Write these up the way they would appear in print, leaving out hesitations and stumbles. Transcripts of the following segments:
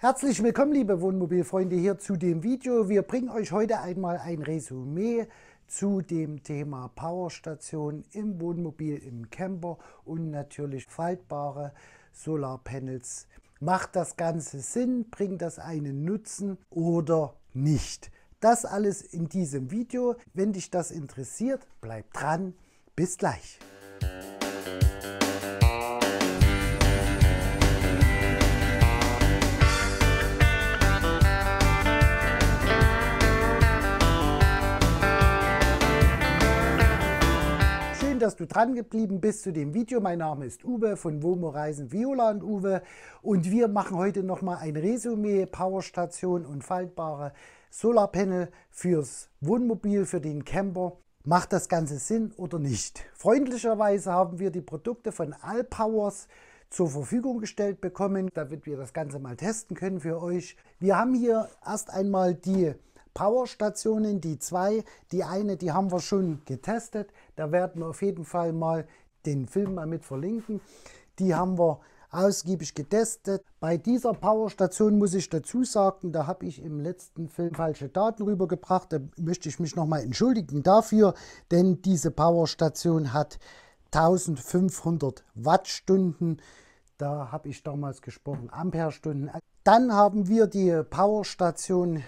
Herzlich willkommen, liebe Wohnmobilfreunde, hier zu dem Video. Wir bringen euch heute einmal ein Resümee zu dem Thema Powerstation im Wohnmobil, im Camper und natürlich faltbare Solarpanels. Macht das Ganze Sinn? Bringt das einen Nutzen oder nicht? Das alles in diesem Video. Wenn dich das interessiert, bleib dran. Bis gleich. Dass du dran geblieben bist zu dem Video. Mein Name ist Uwe von Womo-Reisen Viola und Uwe und wir machen heute nochmal ein Resümee Powerstation und faltbare Solarpanel fürs Wohnmobil, für den Camper. Macht das Ganze Sinn oder nicht? Freundlicherweise haben wir die Produkte von Allpowers zur Verfügung gestellt bekommen, damit wir das Ganze mal testen können für euch. Wir haben hier erst einmal die Powerstationen, die zwei. Die eine, die haben wir schon getestet. Da werden wir auf jeden Fall mal den Film mal mit verlinken. Die haben wir ausgiebig getestet. Bei dieser Powerstation muss ich dazu sagen, da habe ich im letzten Film falsche Daten rübergebracht. Da möchte ich mich nochmal entschuldigen dafür, denn diese Powerstation hat 1500 Wattstunden. Da habe ich damals gesprochen, Amperestunden. Dann haben wir die Powerstation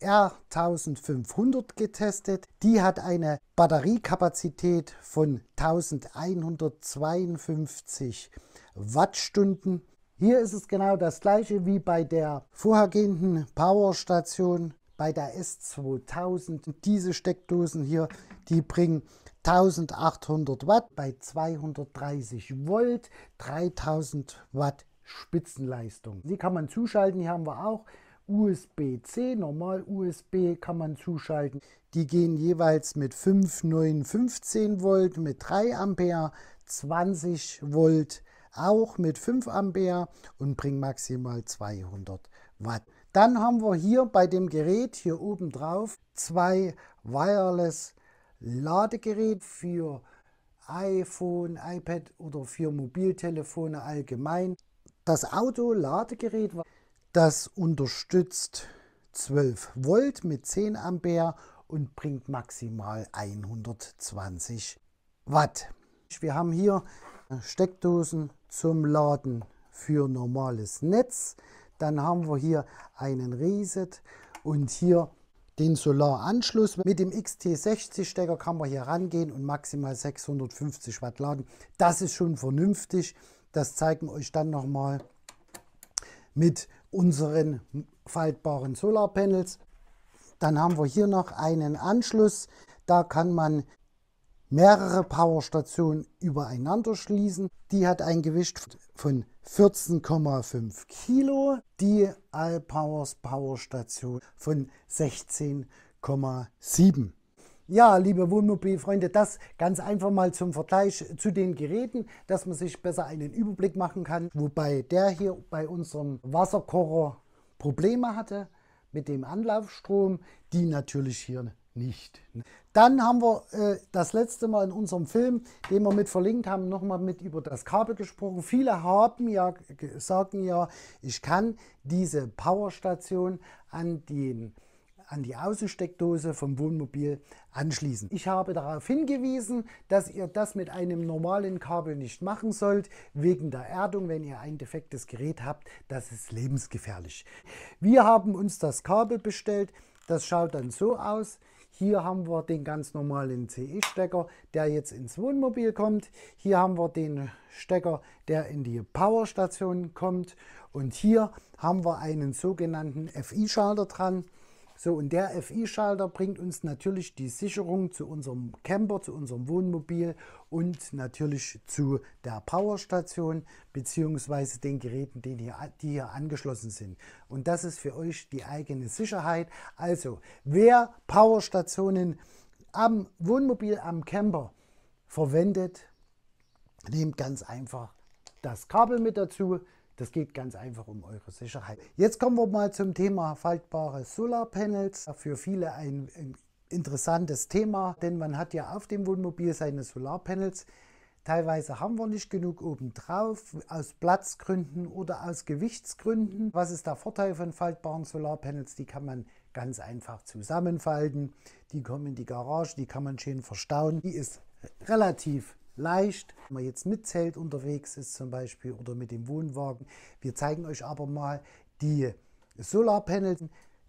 R1500 getestet. Die hat eine Batteriekapazität von 1152 Wattstunden. Hier ist es genau das gleiche wie bei der vorhergehenden Powerstation, bei der S2000. Diese Steckdosen hier, die bringen 1800 Watt bei 230 Volt, 3000 Watt Spitzenleistung. Die kann man zuschalten, hier haben wir auch USB-C, normal USB kann man zuschalten. Die gehen jeweils mit 5, 9, 15 Volt, mit 3 Ampere, 20 Volt auch mit 5 Ampere und bringen maximal 200 Watt. Dann haben wir hier bei dem Gerät hier oben drauf zwei Wireless Ladegeräte für iPhone, iPad oder für Mobiltelefone allgemein. Das Auto-Ladegerät, das unterstützt 12 Volt mit 10 Ampere und bringt maximal 120 Watt. Wir haben hier Steckdosen zum Laden für normales Netz. Dann haben wir hier einen Reset und hier den Solaranschluss. Mit dem XT60 Stecker kann man hier rangehen und maximal 650 Watt laden. Das ist schon vernünftig. Das zeigen wir euch dann nochmal mit unseren faltbaren Solarpanels. Dann haben wir hier noch einen Anschluss. Da kann man mehrere Powerstationen übereinander schließen. Die hat ein Gewicht von 14,5 Kilo. Die Allpowers Powerstation von 16,7. Ja, liebe Wohnmobilfreunde, das ganz einfach mal zum Vergleich zu den Geräten, dass man sich besser einen Überblick machen kann. Wobei der hier bei unserem Wasserkocher Probleme hatte mit dem Anlaufstrom, die natürlich hier nicht. Dann haben wir das letzte Mal in unserem Film, den wir mit verlinkt haben, nochmal mit über das Kabel gesprochen. Viele sagen ja, ich kann diese Powerstation an die Außensteckdose vom Wohnmobil anschließen. Ich habe darauf hingewiesen, dass ihr das mit einem normalen Kabel nicht machen sollt, wegen der Erdung, wenn ihr ein defektes Gerät habt. Das ist lebensgefährlich. Wir haben uns das Kabel bestellt. Das schaut dann so aus. Hier haben wir den ganz normalen CE-Stecker, der jetzt ins Wohnmobil kommt. Hier haben wir den Stecker, der in die Powerstation kommt. Und hier haben wir einen sogenannten FI-Schalter dran. So, und der FI-Schalter bringt uns natürlich die Sicherung zu unserem Camper, zu unserem Wohnmobil und natürlich zu der Powerstation bzw. den Geräten, die hier angeschlossen sind. Und das ist für euch die eigene Sicherheit. Also, wer Powerstationen am Wohnmobil, am Camper verwendet, nehmt ganz einfach das Kabel mit dazu. Das geht ganz einfach um eure Sicherheit. Jetzt kommen wir mal zum Thema faltbare Solarpanels. Für viele ein interessantes Thema, denn man hat ja auf dem Wohnmobil seine Solarpanels. Teilweise haben wir nicht genug obendrauf, aus Platzgründen oder aus Gewichtsgründen. Was ist der Vorteil von faltbaren Solarpanels? Die kann man ganz einfach zusammenfalten. Die kommen in die Garage, die kann man schön verstauen. Die ist relativ leicht, wenn man jetzt mit Zelt unterwegs ist zum Beispiel oder mit dem Wohnwagen. Wir zeigen euch aber mal die Solarpanels,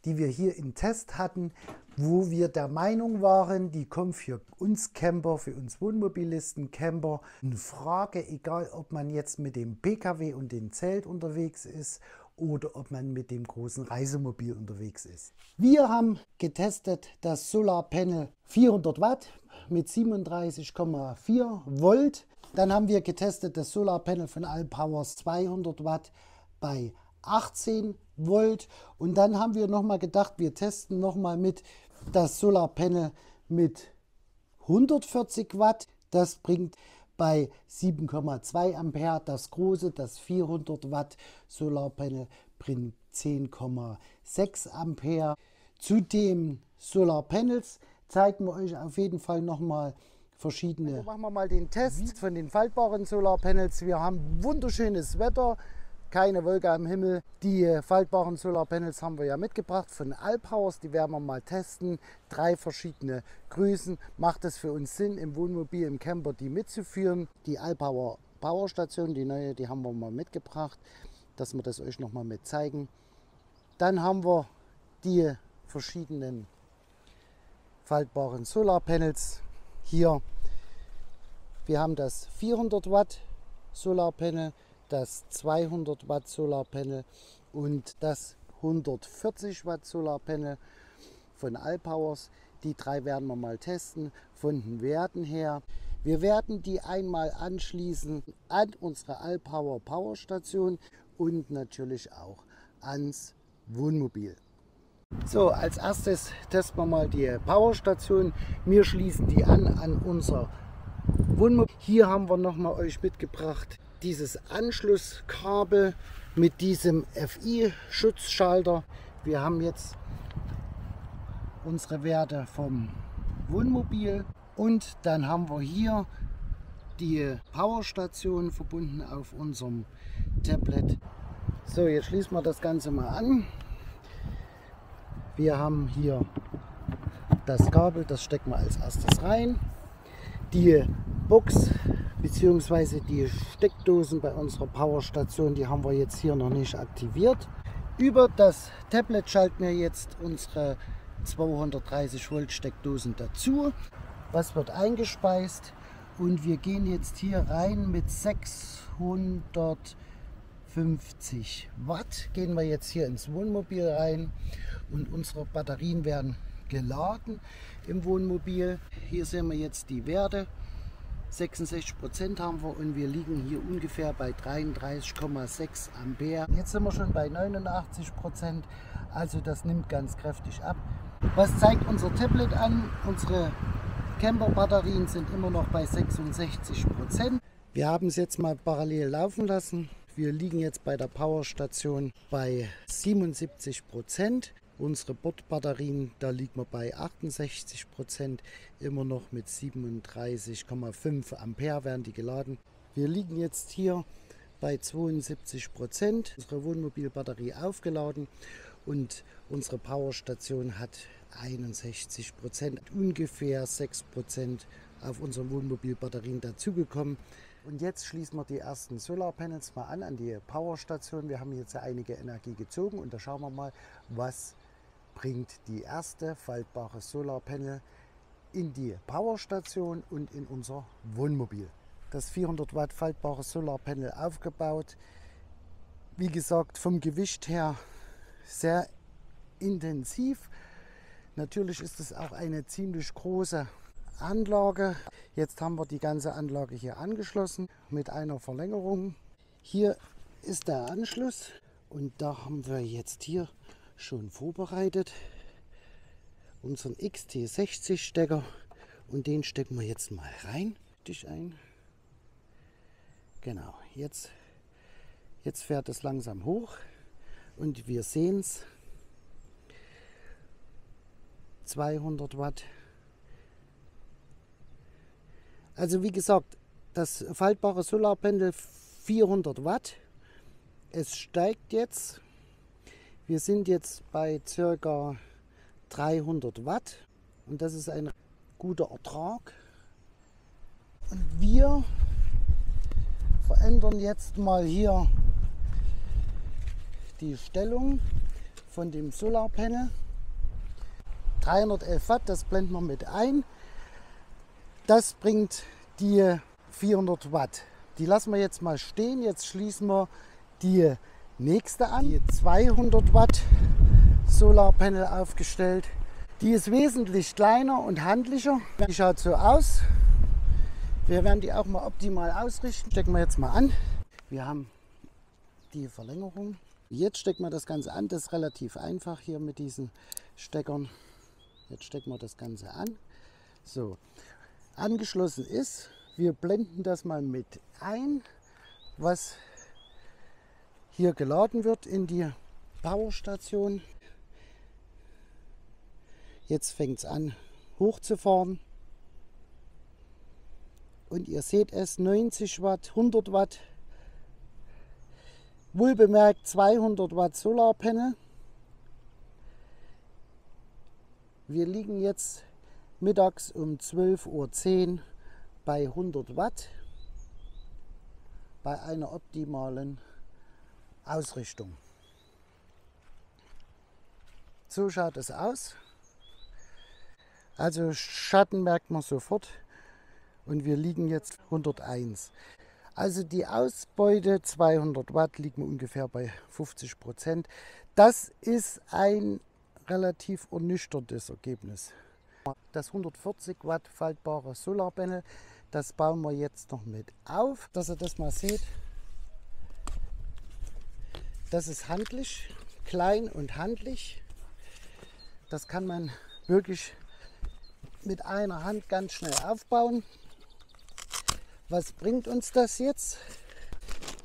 die wir hier im Test hatten, wo wir der Meinung waren, die kommen für uns Camper, für uns Wohnmobilisten, Camper in Frage, egal ob man jetzt mit dem PKW und dem Zelt unterwegs ist oder ob man mit dem großen Reisemobil unterwegs ist. Wir haben getestet das Solarpanel 400 Watt mit 37,4 Volt. Dann haben wir getestet das Solarpanel von Alpowers 200 Watt bei 18 Volt. Und dann haben wir nochmal gedacht, wir testen nochmal mit das Solarpanel mit 140 Watt. Das bringt bei 7,2 Ampere. Das große, das 400 Watt Solarpanel bringt 10,6 Ampere. Zu den Solarpanels zeigen wir euch auf jeden Fall nochmal verschiedene. Also machen wir mal den Test von den faltbaren Solarpanels. Wir haben wunderschönes Wetter. Keine Wolke am Himmel. Die faltbaren Solarpanels haben wir ja mitgebracht von Alpowers. Die werden wir mal testen. 3 verschiedene Größen. Macht es für uns Sinn, im Wohnmobil, im Camper die mitzuführen? Die Alpower Powerstation, die neue, die haben wir mal mitgebracht, dass wir das euch noch mal mit zeigen. Dann haben wir die verschiedenen faltbaren Solarpanels hier. Wir haben das 400 Watt Solarpanel, das 200 Watt Solarpanel und das 140 Watt Solarpanel von Alpowers. Die 3 werden wir mal testen von den Werten her. Wir werden die einmal anschließen an unsere Alpower Powerstation und natürlich auch ans Wohnmobil. So, als erstes testen wir mal die Powerstation. Wir schließen die an unser Wohnmobil. Hier haben wir noch mal euch mitgebracht dieses Anschlusskabel mit diesem FI-Schutzschalter. Wir haben jetzt unsere Werte vom Wohnmobil und dann haben wir hier die Powerstation verbunden auf unserem Tablet. So, jetzt schließen wir das Ganze mal an. Wir haben hier das Kabel, das stecken wir als erstes rein. Die Box bzw. die Steckdosen bei unserer Powerstation, die haben wir jetzt hier noch nicht aktiviert. Über das Tablet schalten wir jetzt unsere 230 Volt Steckdosen dazu. Was wird eingespeist? Und wir gehen jetzt hier rein mit 650 Watt. Gehen wir jetzt hier ins Wohnmobil rein und unsere Batterien werden geladen im Wohnmobil. Hier sehen wir jetzt die Werte. 66% haben wir und wir liegen hier ungefähr bei 33,6 Ampere. Jetzt sind wir schon bei 89%, also das nimmt ganz kräftig ab. Was zeigt unser Tablet an? Unsere Camper-Batterien sind immer noch bei 66%. Wir haben es jetzt mal parallel laufen lassen. Wir liegen jetzt bei der Powerstation bei 77%. Unsere Bordbatterien, da liegen wir bei 68%, immer noch mit 37,5 Ampere werden die geladen. Wir liegen jetzt hier bei 72%, unsere Wohnmobilbatterie aufgeladen und unsere Powerstation hat 61%, ungefähr 6% auf unseren Wohnmobilbatterien dazugekommen. Und jetzt schließen wir die ersten Solarpanels mal an die Powerstation. Wir haben jetzt einige Energie gezogen und da schauen wir mal, was bringt die erste faltbare Solarpanel in die Powerstation und in unser Wohnmobil. Das 400 Watt faltbare Solarpanel aufgebaut. Wie gesagt, vom Gewicht her sehr intensiv. Natürlich ist es auch eine ziemlich große Anlage. Jetzt haben wir die ganze Anlage hier angeschlossen mit einer Verlängerung. Hier ist der Anschluss und da haben wir jetzt hier schon vorbereitet unseren XT60 Stecker und den stecken wir jetzt mal rein. Genau, jetzt fährt es langsam hoch und wir sehen es. 200 Watt. Also wie gesagt, das faltbare Solarpanel 400 Watt. Es steigt jetzt. Wir sind jetzt bei ca. 300 Watt und das ist ein guter Ertrag. Und wir verändern jetzt mal hier die Stellung von dem Solarpanel. 311 Watt, das blenden wir mit ein. Das bringt die 400 Watt. Die lassen wir jetzt mal stehen. Jetzt schließen wir die nächste an. Die 200 Watt Solarpanel aufgestellt. Die ist wesentlich kleiner und handlicher. Die schaut so aus. Wir werden die auch mal optimal ausrichten. Stecken wir jetzt mal an. Wir haben die Verlängerung. Jetzt stecken wir das Ganze an. Das ist relativ einfach hier mit diesen Steckern. Jetzt stecken wir das Ganze an. So, angeschlossen ist. Wir blenden das mal mit ein, was hier geladen wird in die Powerstation. Jetzt fängt es an hochzufahren. Und ihr seht es, 90 Watt, 100 Watt. Wohlbemerkt 200 Watt Solarpanel. Wir liegen jetzt mittags um 12:10 Uhr bei 100 Watt. Bei einer optimalen Ausrichtung. So schaut es aus. Also Schatten merkt man sofort und wir liegen jetzt 101. Also die Ausbeute 200 Watt liegt ungefähr bei 50%. Das ist ein relativ ernüchterndes Ergebnis. Das 140 Watt faltbare Solarpanel, das bauen wir jetzt noch mit auf, dass ihr das mal seht. Das ist handlich, klein und handlich. Das kann man wirklich mit einer Hand ganz schnell aufbauen. Was bringt uns das jetzt?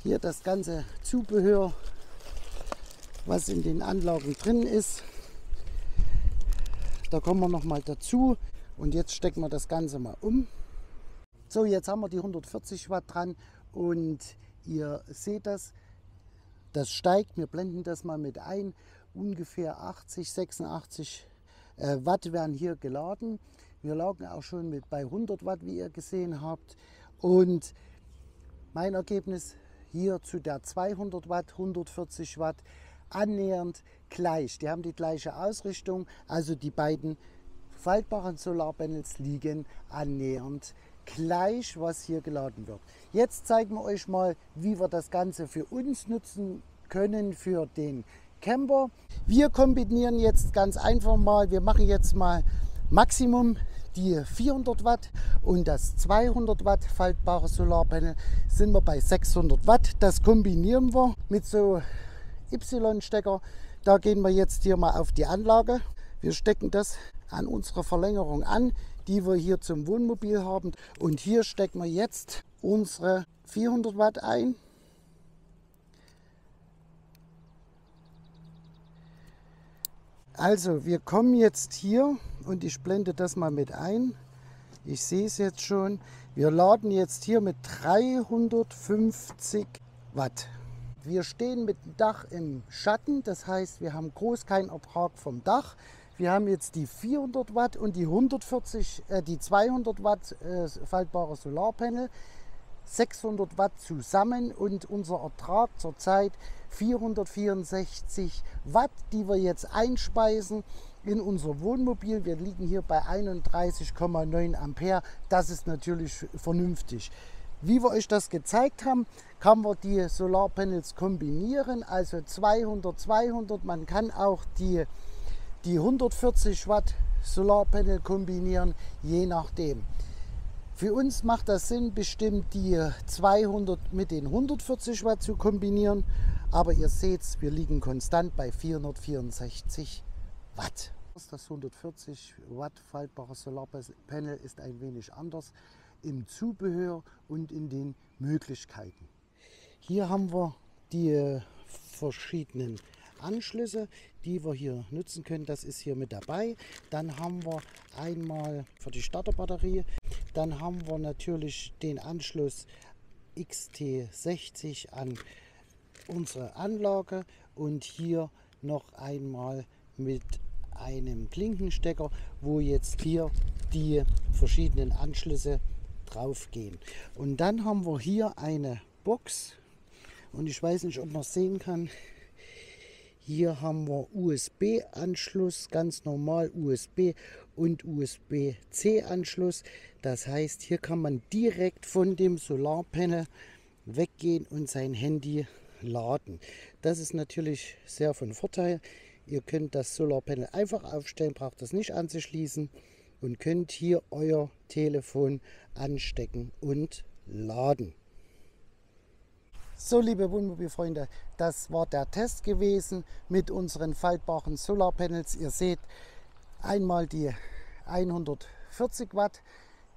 Hier das ganze Zubehör, was in den Anlagen drin ist. Da kommen wir noch mal dazu und jetzt stecken wir das Ganze mal um. So, jetzt haben wir die 140 Watt dran und ihr seht das, das steigt. Wir blenden das mal mit ein. Ungefähr 80, 86 Watt werden hier geladen. Wir lagen auch schon mit bei 100 Watt, wie ihr gesehen habt. Und mein Ergebnis hier zu der 200 Watt, 140 Watt annähernd gleich. Die haben die gleiche Ausrichtung, also die beiden faltbaren Solarpanels liegen annähernd gleich, was hier geladen wird. Jetzt zeigen wir euch mal, wie wir das Ganze für uns nutzen können, für den Camper. Wir kombinieren jetzt ganz einfach mal, wir machen jetzt mal Maximum die 400 Watt und das 200 Watt faltbare Solarpanel sind wir bei 600 Watt. Das kombinieren wir mit so Y-Stecker. Da gehen wir jetzt hier mal auf die Anlage. Wir stecken das an unsere Verlängerung an, die wir hier zum Wohnmobil haben. Und hier stecken wir jetzt unsere 400 Watt ein. Also wir kommen jetzt hier und ich blende das mal mit ein. Ich sehe es jetzt schon. Wir laden jetzt hier mit 350 Watt. Wir stehen mit dem Dach im Schatten, das heißt, wir haben groß keinen Ertrag vom Dach. Wir haben jetzt die 400 Watt und die 200 Watt faltbare Solarpanel, 600 Watt zusammen und unser Ertrag zurzeit 464 Watt, die wir jetzt einspeisen in unser Wohnmobil. Wir liegen hier bei 31,9 Ampere. Das ist natürlich vernünftig. Wie wir euch das gezeigt haben, kann man die Solarpanels kombinieren, also 200, 200. Man kann auch die 140 Watt Solarpanel kombinieren, je nachdem. Für uns macht das Sinn, bestimmt die 200 mit den 140 Watt zu kombinieren. Aber ihr seht, wir liegen konstant bei 464 Watt. Das 140 Watt faltbare Solarpanel ist ein wenig anders im Zubehör und in den Möglichkeiten. Hier haben wir die verschiedenen Anschlüsse, die wir hier nutzen können. Das ist hier mit dabei. Dann haben wir einmal für die Starterbatterie Dann haben wir natürlich den Anschluss XT60 an unsere Anlage und hier noch einmal mit einem Klinkenstecker, wo jetzt hier die verschiedenen Anschlüsse drauf gehen. Und dann haben wir hier eine Box und ich weiß nicht, ob man es sehen kann. Hier haben wir USB-Anschluss, ganz normal USB und USB-C-Anschluss. Das heißt, hier kann man direkt von dem Solarpanel weggehen und sein Handy laden. Das ist natürlich sehr von Vorteil. Ihr könnt das Solarpanel einfach aufstellen, braucht das nicht anzuschließen und könnt hier euer Telefon anstecken und laden. So, liebe Wohnmobilfreunde, das war der Test gewesen mit unseren faltbaren Solarpanels. Ihr seht einmal die 140 Watt,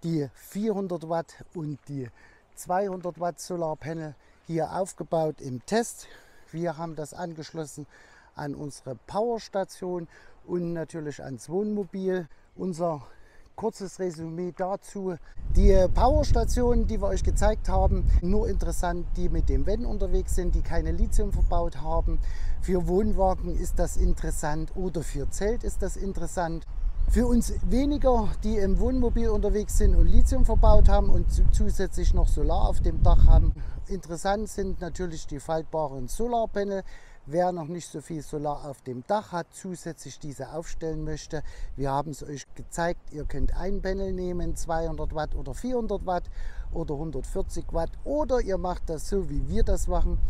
die 400 Watt und die 200 Watt Solarpanel hier aufgebaut im Test. Wir haben das angeschlossen an unsere Powerstation und natürlich ans Wohnmobil. Unser kurzes Resümee dazu. Die Powerstationen, die wir euch gezeigt haben, nur interessant, die mit dem WEN unterwegs sind, die keine Lithium verbaut haben. Für Wohnwagen ist das interessant oder für Zelt ist das interessant. Für uns weniger, die im Wohnmobil unterwegs sind und Lithium verbaut haben und zusätzlich noch Solar auf dem Dach haben. Interessant sind natürlich die faltbaren Solarpanel. Wer noch nicht so viel Solar auf dem Dach hat, zusätzlich diese aufstellen möchte, wir haben es euch gezeigt, ihr könnt ein Panel nehmen, 200 Watt oder 400 Watt oder 140 Watt oder ihr macht das so, wie wir das machen.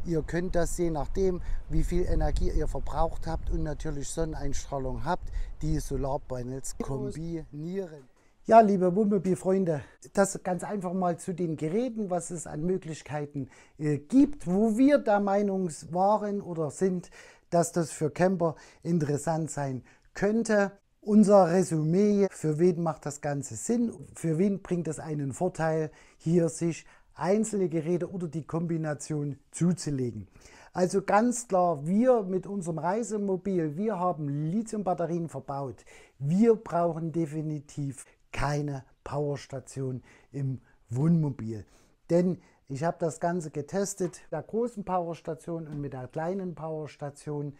Ihr könnt das je nachdem, wie viel Energie ihr verbraucht habt und natürlich Sonneneinstrahlung habt, die Solarpanels kombinieren. Ja, liebe Wohnmobilfreunde, das ganz einfach mal zu den Geräten, was es an Möglichkeiten gibt, wo wir der Meinung waren oder sind, dass das für Camper interessant sein könnte. Unser Resümee, für wen macht das Ganze Sinn, für wen bringt es einen Vorteil, hier sich einzelne Geräte oder die Kombination zuzulegen. Also ganz klar, wir mit unserem Reisemobil, wir haben Lithiumbatterien verbaut. Wir brauchen definitiv keine Powerstation im Wohnmobil. Denn ich habe das Ganze getestet, mit der großen Powerstation und mit der kleinen Powerstation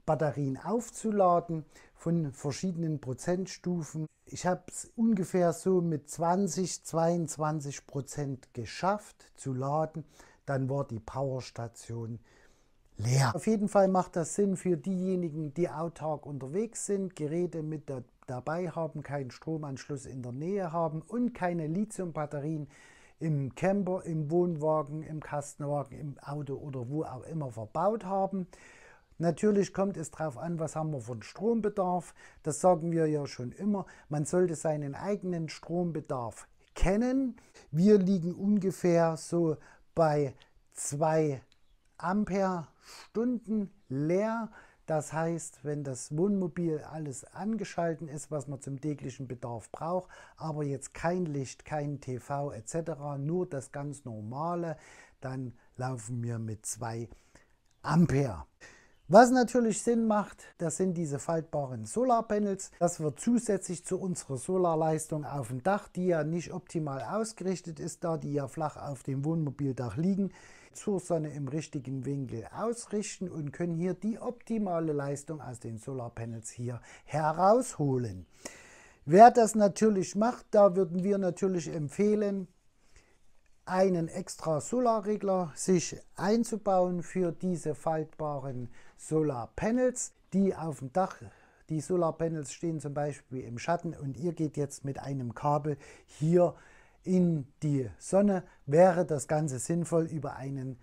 Batterien aufzuladen von verschiedenen Prozentstufen. Ich habe es ungefähr so mit 20–22% geschafft zu laden. Dann war die Powerstation leer. Auf jeden Fall macht das Sinn für diejenigen, die autark unterwegs sind, Geräte mit dabei haben, keinen Stromanschluss in der Nähe haben und keine Lithiumbatterien im Camper, im Wohnwagen, im Kastenwagen, im Auto oder wo auch immer verbaut haben. Natürlich kommt es darauf an, was haben wir von Strombedarf. Das sagen wir ja schon immer. Man sollte seinen eigenen Strombedarf kennen. Wir liegen ungefähr so bei 2 Ampere-Stunden leer. Das heißt, wenn das Wohnmobil alles angeschalten ist, was man zum täglichen Bedarf braucht, aber jetzt kein Licht, kein TV etc., nur das ganz normale, dann laufen wir mit 2 Ampere. Was natürlich Sinn macht, das sind diese faltbaren Solarpanels. Das wird zusätzlich zu unserer Solarleistung auf dem Dach, die ja nicht optimal ausgerichtet ist, da die ja flach auf dem Wohnmobildach liegen, zur Sonne im richtigen Winkel ausrichten und können hier die optimale Leistung aus den Solarpanels hier herausholen. Wer das natürlich macht, da würden wir natürlich empfehlen, einen extra Solarregler sich einzubauen für diese faltbaren Solarpanels, die auf dem Dach, die Solarpanels stehen zum Beispiel im Schatten und ihr geht jetzt mit einem Kabel hier in die Sonne, wäre das Ganze sinnvoll, über einen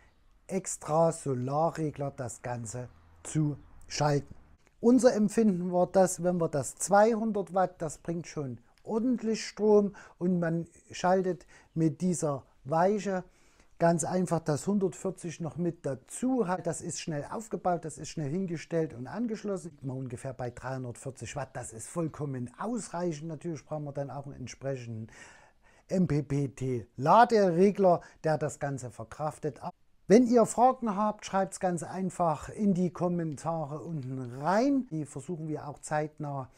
extra Solarregler das Ganze zu schalten. Unser Empfinden war das, wenn wir das 200 Watt, das bringt schon ordentlich Strom und man schaltet mit dieser Weiche ganz einfach das 140 noch mit dazu. Das ist schnell aufgebaut, das ist schnell hingestellt und angeschlossen. Mal ungefähr bei 340 Watt, das ist vollkommen ausreichend. Natürlich brauchen wir dann auch einen entsprechenden MPPT-Laderegler, der das Ganze verkraftet. Wenn ihr Fragen habt, schreibt es ganz einfach in die Kommentare unten rein. Die versuchen wir auch zeitnah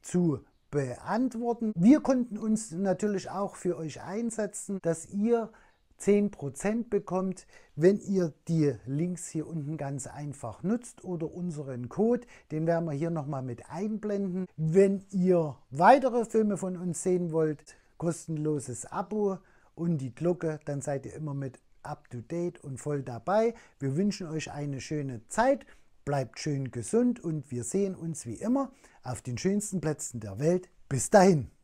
zu beantworten. Wir konnten uns natürlich auch für euch einsetzen, dass ihr 10% bekommt, wenn ihr die Links hier unten ganz einfach nutzt oder unseren Code, den werden wir hier nochmal mit einblenden. Wenn ihr weitere Filme von uns sehen wollt, kostenloses Abo und die Glocke, dann seid ihr immer mit up to date und voll dabei. Wir wünschen euch eine schöne Zeit, bleibt schön gesund und wir sehen uns wie immer auf den schönsten Plätzen der Welt. Bis dahin!